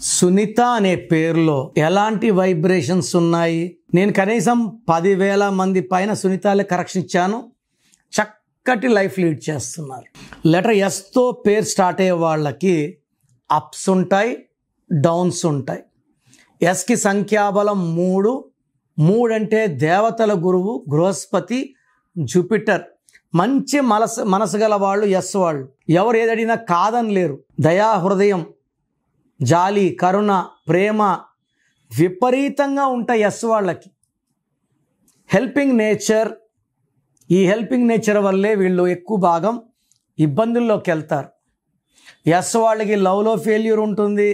సునీత అనే పేరులో ఎలాంటి వైబ్రేషన్స్ ఉన్నాయి? నేను కనీసం 10,000 మంది పైన సునీతాలే కరెక్షన్ ఇచ్చాను. చక్కటి లైఫ్ లీడ్ చేస్తున్నారు. లెటర్ ఎస్తో పేరు స్టార్ట్ అయ్యే వాళ్ళకి అప్స్ ఉంటాయి, డౌన్స్ ఉంటాయి. ఎస్కి సంఖ్యాబలం 3. 3 అంటే దేవతల గురువు బృహస్పతి, జూపిటర్. మంచి మనసు గల వాళ్ళు ఎస్ వాళ్ళు. ఎవరు ఏదడిగినా కాదని లేరు. దయా హృదయం, జాలి, కరుణ, ప్రేమ విపరీతంగా ఉంటాయి ఎస్ వాళ్ళకి. Helping nature. ఈ హెల్పింగ్ నేచర్ వల్లే వీళ్ళు ఎక్కువ భాగం ఇబ్బందుల్లోకి వెళ్తారు. ఎస్ వాళ్ళకి లవ్లో ఫెయిల్యూర్ ఉంటుంది,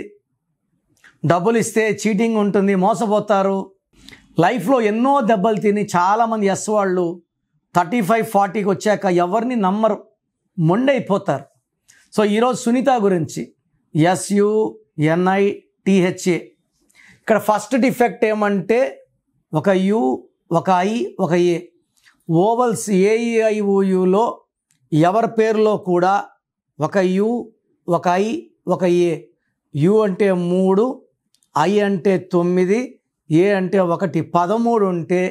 డబ్బులు ఇస్తే చీటింగ్ ఉంటుంది, మోసపోతారు. లైఫ్లో ఎన్నో దెబ్బలు తిని చాలామంది ఎస్ వాళ్ళు 35-40కి వచ్చాక ఎవరిని నమ్మరు, మొండైపోతారు. సో ఈరోజు సునీత గురించి SUNITHA. ఇక్కడ ఫస్ట్ డిఫెక్ట్ ఏమంటే ఒక యు, ఒక ఐ, ఒక ఏ. ఓవల్స్ AEIOUలో ఎవరి పేరులో కూడా ఒక యు, ఒక ఐ, ఒక ఏ. యు అంటే 3, ఐ అంటే 9, ఏ అంటే 1. 13 ఉంటే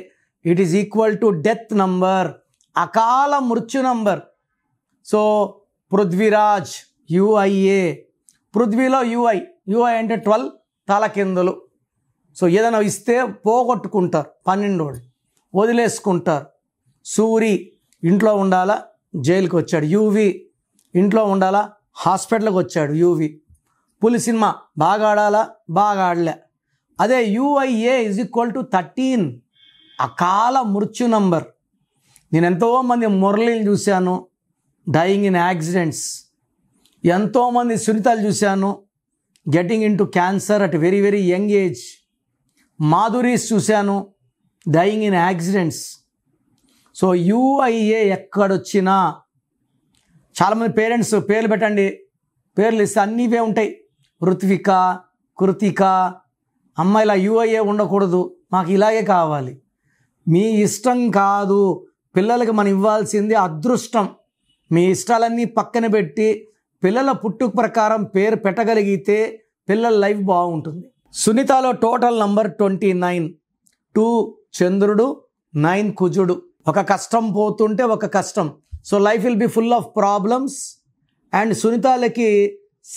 it is equal to death number, అకాల మృత్యు నంబర్. So Prithviraj UIA. పృథ్వీలో యుఐ అంటే 12 తలకిందులు. సో ఏదైనా ఇస్తే పోగొట్టుకుంటారు, 12 వదిలేసుకుంటారు. సూరి ఇంట్లో ఉండాలా, జైలుకి వచ్చాడు. UV ఇంట్లో ఉండాలా, హాస్పిటల్కి వచ్చాడు. UV. పులి సినిమా బాగా ఆడాలా, బాగా ఆడలే. అదే UIA ఈజ్ ఈక్వల్ టు 13, అకాల మృత్యు నంబర్. నేను ఎంతోమంది మురళీలు చూశాను డైయింగ్ ఇన్ యాక్సిడెంట్స్. ఎంతోమంది సునీతలు చూశాను getting in to cancer at very very young age. Madhuris చూశాను dying in accidents. So UIA ఎక్కడొచ్చినా చాలామంది పేరెంట్స్ పేర్లు పెట్టండి, పేర్లు ఇస్తే అన్నీ ఇవే ఉంటాయి. ఋత్విక, కృతిక. అమ్మాయిలా UIA ఉండకూడదు, మాకు ఇలాగే కావాలి. మీ ఇష్టం కాదు, పిల్లలకి మనం ఇవ్వాల్సింది అదృష్టం. మీ ఇష్టాలన్నీ పక్కన పెట్టి పిల్లల పుట్టుక ప్రకారం పేరు పెట్టగలిగితే పిల్లల లైఫ్ బాగుంటుంది. సునీతలో టోటల్ నంబర్ 29. 2 చంద్రుడు, 9 కుజుడు. ఒక కష్టం పోతుంటే ఒక కష్టం. So life will be full of problems. And సునీతలకి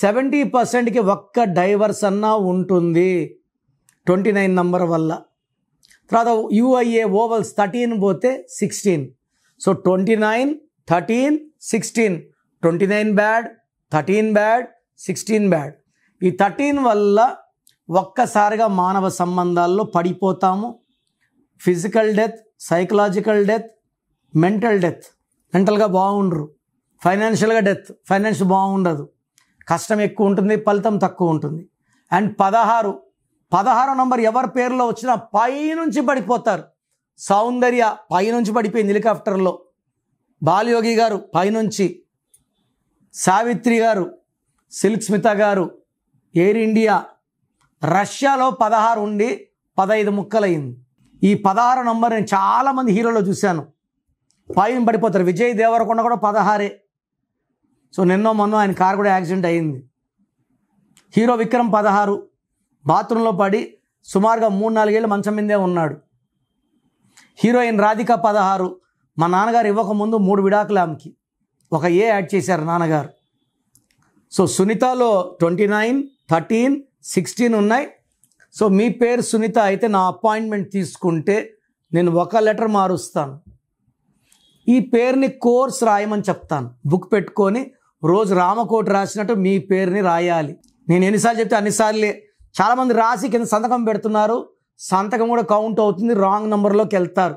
70%కి ఒక్క డైవర్స్ అన్నా ఉంటుంది 29 నంబర్ వల్ల. తర్వాత UIA ఓవల్స్ 13 పోతే 16. సో 29, 13, 16. 29 bad, 13 bad, 16 bad. ఈ 13 వల్ల ఒక్కసారిగా మానవ సంబంధాల్లో పడిపోతాము. Physical death, psychological death, mental death. మెంటల్గా బాగుండరు. ఫైనాన్షియల్గా డెత్, ఫైనాన్స్ బాగుండదు. కష్టం ఎక్కువ ఉంటుంది, ఫలితం తక్కువ ఉంటుంది. అండ్ 16 నంబర్ ఎవరి పేరులో వచ్చినా పైనుంచి పడిపోతారు. సౌందర్య పైనుంచి పడిపోయింది హెలికాప్టర్లో. బాలయోగి గారు పైనుంచి, సావిత్రి గారు, సిల్క్ స్మిత గారు, ఎయిర్ ఇండియా. రష్యాలో 16 ఉండి 15 ముక్కలయ్యింది. ఈ 16 నంబర్ నేను చాలామంది హీరోలో చూశాను, పైన పడిపోతారు. విజయ్ దేవరకొండ కూడా 16. సో నిన్నో మొన్న ఆయన కారు కూడా యాక్సిడెంట్ అయ్యింది. హీరో విక్రమ్ 16, బాత్రూంలో పడి సుమారుగా 3-4 ఏళ్ళు మంచం మీదే ఉన్నాడు. హీరోయిన్ రాధిక 16. మా నాన్నగారు ఇవ్వకముందు 3 విడాకులు ఆమెకి, ఒక ఏ యాడ్ చేశారు నాన్నగారు. సో సునీతలో 29, 13, 16 ఉన్నాయి. సో మీ పేరు సునీత అయితే నా అపాయింట్మెంట్ తీసుకుంటే నేను ఒక లెటర్ మారుస్తాను. ఈ పేరుని కోర్స్ రాయమని చెప్తాను. బుక్ పెట్టుకొని రోజు రామకోటి రాసినట్టు మీ పేరుని రాయాలి. నేను ఎన్నిసార్లు చెప్తే అన్నిసార్లే. చాలామంది రాసి కింద సంతకం పెడుతున్నారు, సంతకం కూడా కౌంట్ అవుతుంది, రాంగ్ నెంబర్లోకి వెళ్తారు.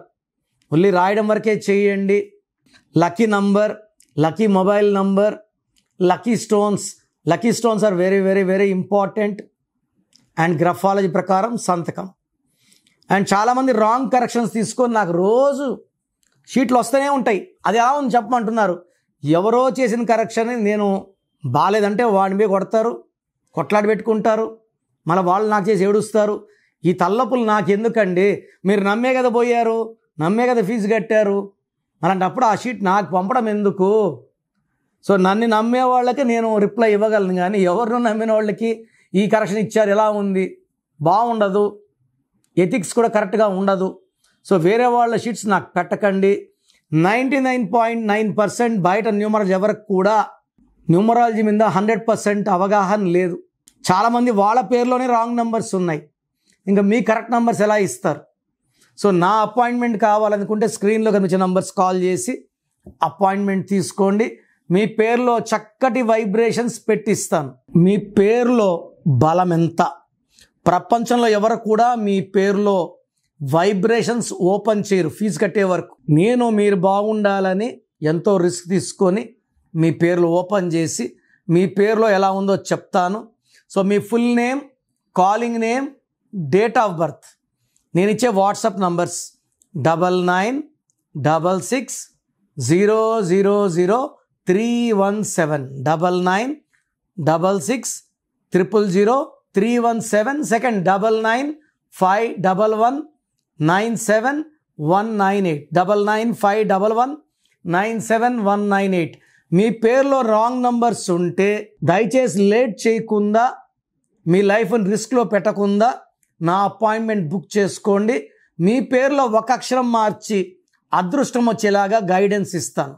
ఓన్లీ రాయడం వరకే చేయండి. Lucky number, lucky mobile number, lucky stones. Lucky stones are very very very important. And graphology ప్రకారం సంతకం. అండ్ చాలామంది రాంగ్ కరెక్షన్స్ తీసుకొని నాకు రోజు షీట్లు వస్తూనే ఉంటాయి. అది ఎలా ఉంది చెప్పమంటున్నారు. ఎవరో చేసిన కరెక్షన్ నేను బాగాలేదంటే వాడి మీద కొడతారు, కొట్లాడి పెట్టుకుంటారు, మళ్ళీ వాళ్ళు నాకు చేసి ఏడుస్తారు. ఈ తల్లపులు నాకు ఎందుకండి? మీరు నమ్మే కదా పోయారు, నమ్మే కదా ఫీజు కట్టారు, అలాంటప్పుడు ఆ షీట్ నాకు పంపడం ఎందుకు? సో నన్ను నమ్మే వాళ్ళకి నేను రిప్లై ఇవ్వగలను, కానీ ఎవరినో నమ్మిన వాళ్ళకి ఈ కరెక్షన్ ఇచ్చారు ఎలా ఉంది, బాగుండదు, ఎథిక్స్ కూడా కరెక్ట్గా ఉండదు. సో వేరే వాళ్ళ షీట్స్ నాకు పెట్టకండి. 99.9% బయట న్యూమరాలజీ ఎవరికి కూడా న్యూమరాలజీ మీద 100% అవగాహన లేదు. చాలామంది వాళ్ళ పేరులోనే రాంగ్ నెంబర్స్ ఉన్నాయి, ఇంకా మీ కరెక్ట్ నెంబర్స్ ఎలా ఇస్తారు? సో నా అపాయింట్మెంట్ కావాలనుకుంటే స్క్రీన్లో కనిపించే నెంబర్స్ కాల్ చేసి అపాయింట్మెంట్ తీసుకోండి. మీ పేరులో చక్కటి వైబ్రేషన్స్ పెట్టిస్తాను. మీ పేరులో బలం ఎంత, ప్రపంచంలో ఎవరు కూడా మీ పేరులో వైబ్రేషన్స్ ఓపెన్ చేయరు ఫీజు కట్టే వరకు. నేను మీరు బాగుండాలని ఎంతో రిస్క్ తీసుకొని మీ పేర్లు ఓపెన్ చేసి మీ పేరులో ఎలా ఉందో చెప్తాను. So me full name, calling name, date of birth, నేను ఇచ్చే వాట్సాప్ నంబర్స్ 9966000317 9966000317. సెకండ్ 9951197198 9951197198. మీ పేరులో రాంగ్ నంబర్స్ ఉంటే దయచేసి లేట్ చేయకుండా, మీ లైఫ్ని రిస్క్లో పెట్టకుండా నా అపాయింట్మెంట్ బుక్ చేసుకోండి. మీ పేరులో ఒక అక్షరం మార్చి అదృష్టం వచ్చేలాగా గైడెన్స్ ఇస్తాను.